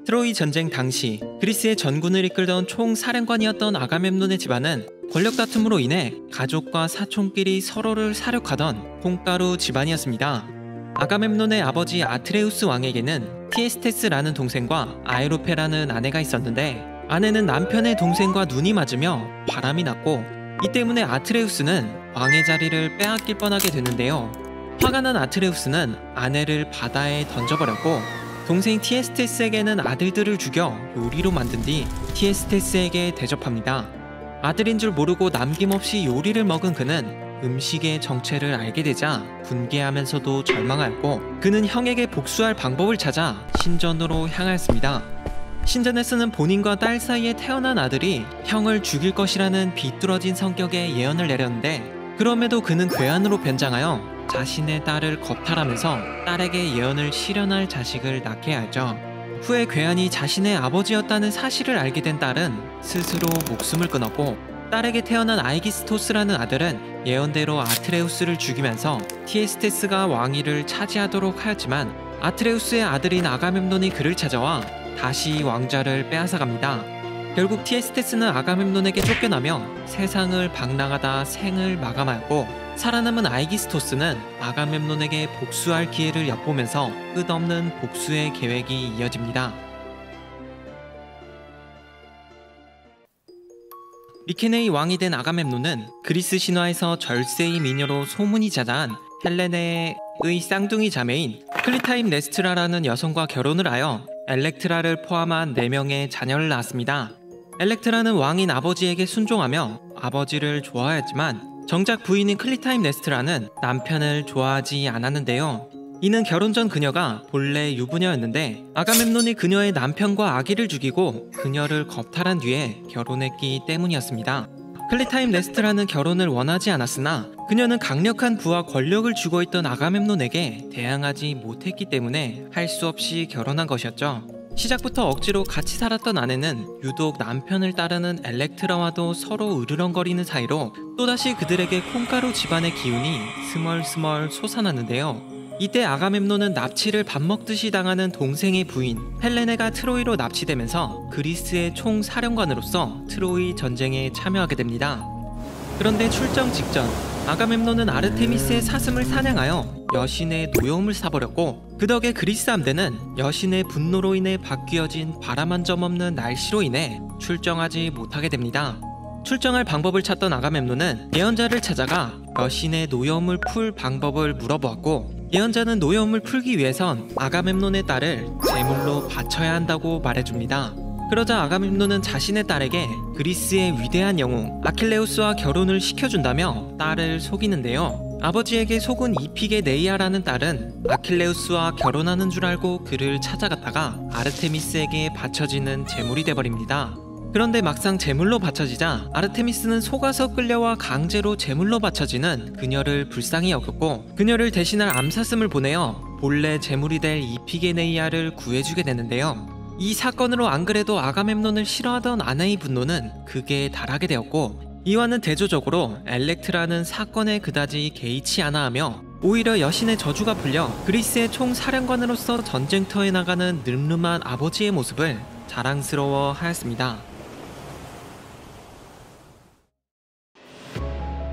트로이 전쟁 당시 그리스의 전군을 이끌던 총사령관이었던 아가멤논의 집안은 권력 다툼으로 인해 가족과 사촌끼리 서로를 사륙하던 콩가루 집안이었습니다. 아가멤논의 아버지 아트레우스 왕에게는 티에스테스라는 동생과 아에로페라는 아내가 있었는데, 아내는 남편의 동생과 눈이 맞으며 바람이 났고, 이 때문에 아트레우스는 왕의 자리를 빼앗길 뻔하게 되는데요. 화가 난 아트레우스는 아내를 바다에 던져버렸고, 동생 티에스테스에게는 아들들을 죽여 요리로 만든 뒤 티에스테스에게 대접합니다. 아들인 줄 모르고 남김없이 요리를 먹은 그는 음식의 정체를 알게 되자 분개하면서도 절망하였고, 그는 형에게 복수할 방법을 찾아 신전으로 향하였습니다. 신전에서는 본인과 딸 사이에 태어난 아들이 형을 죽일 것이라는 비뚤어진 성격의 예언을 내렸는데, 그럼에도 그는 괴한으로 변장하여 자신의 딸을 겁탈하면서 딸에게 예언을 실현할 자식을 낳게 하죠. 후에 괴한이 자신의 아버지였다는 사실을 알게 된 딸은 스스로 목숨을 끊었고, 딸에게 태어난 아이기스토스라는 아들은 예언대로 아트레우스를 죽이면서 티에스테스가 왕위를 차지하도록 하였지만, 아트레우스의 아들인 아가멤논이 그를 찾아와 다시 왕좌를 빼앗아갑니다. 결국 티에스테스는 아가멤논에게 쫓겨나며 세상을 방랑하다 생을 마감하였고, 살아남은 아이기스토스는 아가멤논에게 복수할 기회를 엿보면서 끝없는 복수의 계획이 이어집니다. 미케네의 왕이 된 아가멤논은 그리스 신화에서 절세의 미녀로 소문이 자자한 헬레네의 쌍둥이 자매인 클리타임네스트라라는 여성과 결혼을 하여 엘렉트라를 포함한 4명의 자녀를 낳았습니다. 엘렉트라는 왕인 아버지에게 순종하며 아버지를 좋아하였지만, 정작 부인인 클리타임네스트라는 남편을 좋아하지 않았는데요. 이는 결혼 전 그녀가 본래 유부녀였는데 아가멤논이 그녀의 남편과 아기를 죽이고 그녀를 겁탈한 뒤에 결혼했기 때문이었습니다. 클리타임네스트라는 결혼을 원하지 않았으나 그녀는 강력한 부와 권력을 쥐고 있던 아가멤논에게 대항하지 못했기 때문에 할 수 없이 결혼한 것이었죠. 시작부터 억지로 같이 살았던 아내는 유독 남편을 따르는 엘렉트라와도 서로 으르렁거리는 사이로 또다시 그들에게 콩가루 집안의 기운이 스멀스멀 솟아났는데요. 이때 아가멤논은 납치를 밥 먹듯이 당하는 동생의 부인 헬레네가 트로이로 납치되면서 그리스의 총사령관으로서 트로이 전쟁에 참여하게 됩니다. 그런데 출정 직전 아가멤논은 아르테미스의 사슴을 사냥하여 여신의 노여움을 사버렸고, 그 덕에 그리스 함대는 여신의 분노로 인해 바뀌어진 바람 한 점 없는 날씨로 인해 출정하지 못하게 됩니다. 출정할 방법을 찾던 아가멤논은 예언자를 찾아가 여신의 노여움을 풀 방법을 물어보았고, 예언자는 노여움을 풀기 위해선 아가멤논의 딸을 제물로 바쳐야 한다고 말해줍니다. 그러자 아가멤논은 자신의 딸에게 그리스의 위대한 영웅 아킬레우스와 결혼을 시켜준다며 딸을 속이는데요. 아버지에게 속은 이피게네이아라는 딸은 아킬레우스와 결혼하는 줄 알고 그를 찾아갔다가 아르테미스에게 바쳐지는 제물이 돼버립니다. 그런데 막상 제물로 바쳐지자 아르테미스는 속아서 끌려와 강제로 제물로 바쳐지는 그녀를 불쌍히 여겼고, 그녀를 대신할 암사슴을 보내어 본래 제물이 될 이피게네이아를 구해주게 되는데요. 이 사건으로 안 그래도 아가멤논을 싫어하던 아내의 분노는 극에 달하게 되었고, 이와는 대조적으로 엘렉트라는 사건에 그다지 개의치 않아 하며 오히려 여신의 저주가 풀려 그리스의 총사령관으로서 전쟁터에 나가는 늠름한 아버지의 모습을 자랑스러워 하였습니다.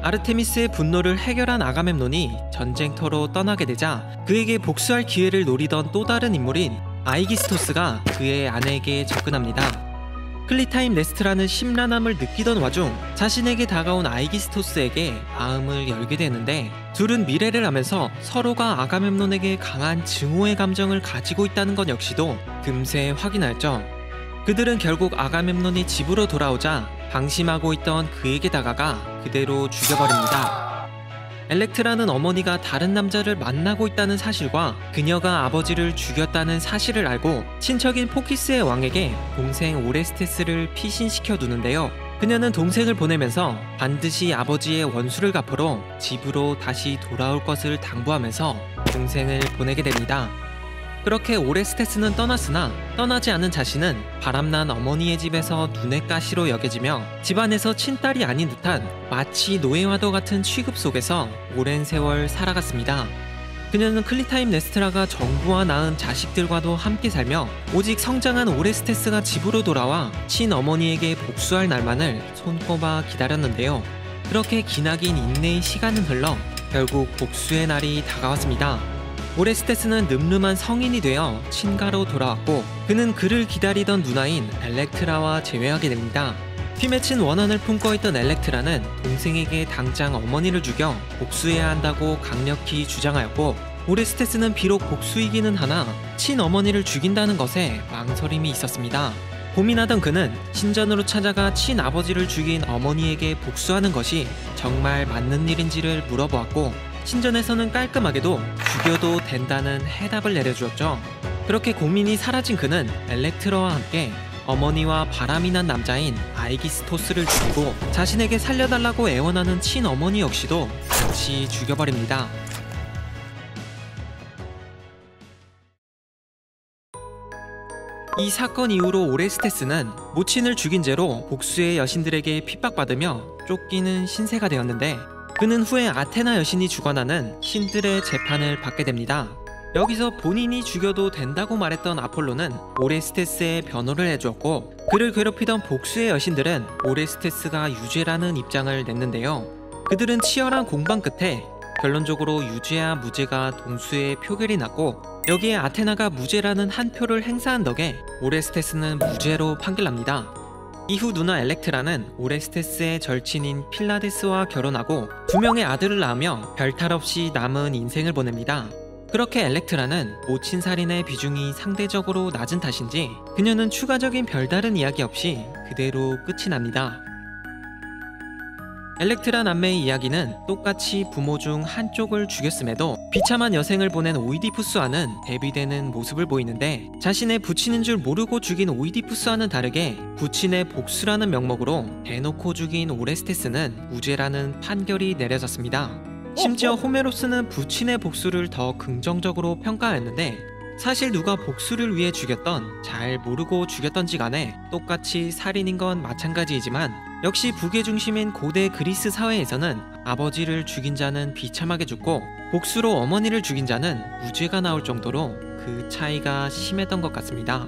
아르테미스의 분노를 해결한 아가멤논이 전쟁터로 떠나게 되자 그에게 복수할 기회를 노리던 또 다른 인물인 아이기스토스가 그의 아내에게 접근합니다. 클리타임네스트라는 심란함을 느끼던 와중 자신에게 다가온 아이기스토스에게 마음을 열게 되는데, 둘은 미래를 하면서 서로가 아가멤논에게 강한 증오의 감정을 가지고 있다는 것 역시도 금세 확인하였죠. 그들은 결국 아가멤논이 집으로 돌아오자 방심하고 있던 그에게 다가가 그대로 죽여버립니다. 엘렉트라는 어머니가 다른 남자를 만나고 있다는 사실과 그녀가 아버지를 죽였다는 사실을 알고 친척인 포키스의 왕에게 동생 오레스테스를 피신시켜 두는데요. 그녀는 동생을 보내면서 반드시 아버지의 원수를 갚으러 집으로 다시 돌아올 것을 당부하면서 동생을 보내게 됩니다. 그렇게 오레스테스는 떠났으나 떠나지 않은 자신은 바람난 어머니의 집에서 눈의 가시로 여겨지며 집안에서 친딸이 아닌 듯한 마치 노예와도 같은 취급 속에서 오랜 세월 살아갔습니다. 그녀는 클리타임네스트라가 정부와 낳은 자식들과도 함께 살며 오직 성장한 오레스테스가 집으로 돌아와 친어머니에게 복수할 날만을 손꼽아 기다렸는데요. 그렇게 기나긴 인내의 시간은 흘러 결국 복수의 날이 다가왔습니다. 오레스테스는 늠름한 성인이 되어 친가로 돌아왔고 그는 그를 기다리던 누나인 엘렉트라와 재회하게 됩니다. 피 맺힌 원한을 품고 있던 엘렉트라는 동생에게 당장 어머니를 죽여 복수해야 한다고 강력히 주장하였고 오레스테스는 비록 복수이기는 하나 친어머니를 죽인다는 것에 망설임이 있었습니다. 고민하던 그는 신전으로 찾아가 친아버지를 죽인 어머니에게 복수하는 것이 정말 맞는 일인지를 물어보았고 신전에서는 깔끔하게도 죽여도 된다는 해답을 내려주었죠. 그렇게 고민이 사라진 그는 엘렉트라와 함께 어머니와 바람이 난 남자인 아이기스토스를 죽이고 자신에게 살려달라고 애원하는 친어머니 역시도 같이 죽여버립니다. 이 사건 이후로 오레스테스는 모친을 죽인 죄로 복수의 여신들에게 핍박받으며 쫓기는 신세가 되었는데 그는 후에 아테나 여신이 주관하는 신들의 재판을 받게 됩니다. 여기서 본인이 죽여도 된다고 말했던 아폴로는 오레스테스의 변호를 해주었고 그를 괴롭히던 복수의 여신들은 오레스테스가 유죄라는 입장을 냈는데요. 그들은 치열한 공방 끝에 결론적으로 유죄와 무죄가 동수의 표결이 났고 여기에 아테나가 무죄라는 한 표를 행사한 덕에 오레스테스는 무죄로 판결납니다. 이후 누나 엘렉트라는 오레스테스의 절친인 필라데스와 결혼하고 2명의 아들을 낳으며 별탈 없이 남은 인생을 보냅니다. 그렇게 엘렉트라는 모친 살인의 비중이 상대적으로 낮은 탓인지 그녀는 추가적인 별다른 이야기 없이 그대로 끝이 납니다. 엘렉트라 남매의 이야기는 똑같이 부모 중 한쪽을 죽였음에도 비참한 여생을 보낸 오이디푸스와는 대비되는 모습을 보이는데 자신의 부친인 줄 모르고 죽인 오이디푸스와는 다르게 부친의 복수라는 명목으로 대놓고 죽인 오레스테스는 무죄라는 판결이 내려졌습니다. 심지어 호메로스는 부친의 복수를 더 긍정적으로 평가하였는데 사실 누가 복수를 위해 죽였던 잘 모르고 죽였던지 간에 똑같이 살인인 건 마찬가지이지만 역시 북의 중심인 고대 그리스 사회에서는 아버지를 죽인 자는 비참하게 죽고 복수로 어머니를 죽인 자는 무죄가 나올 정도로 그 차이가 심했던 것 같습니다.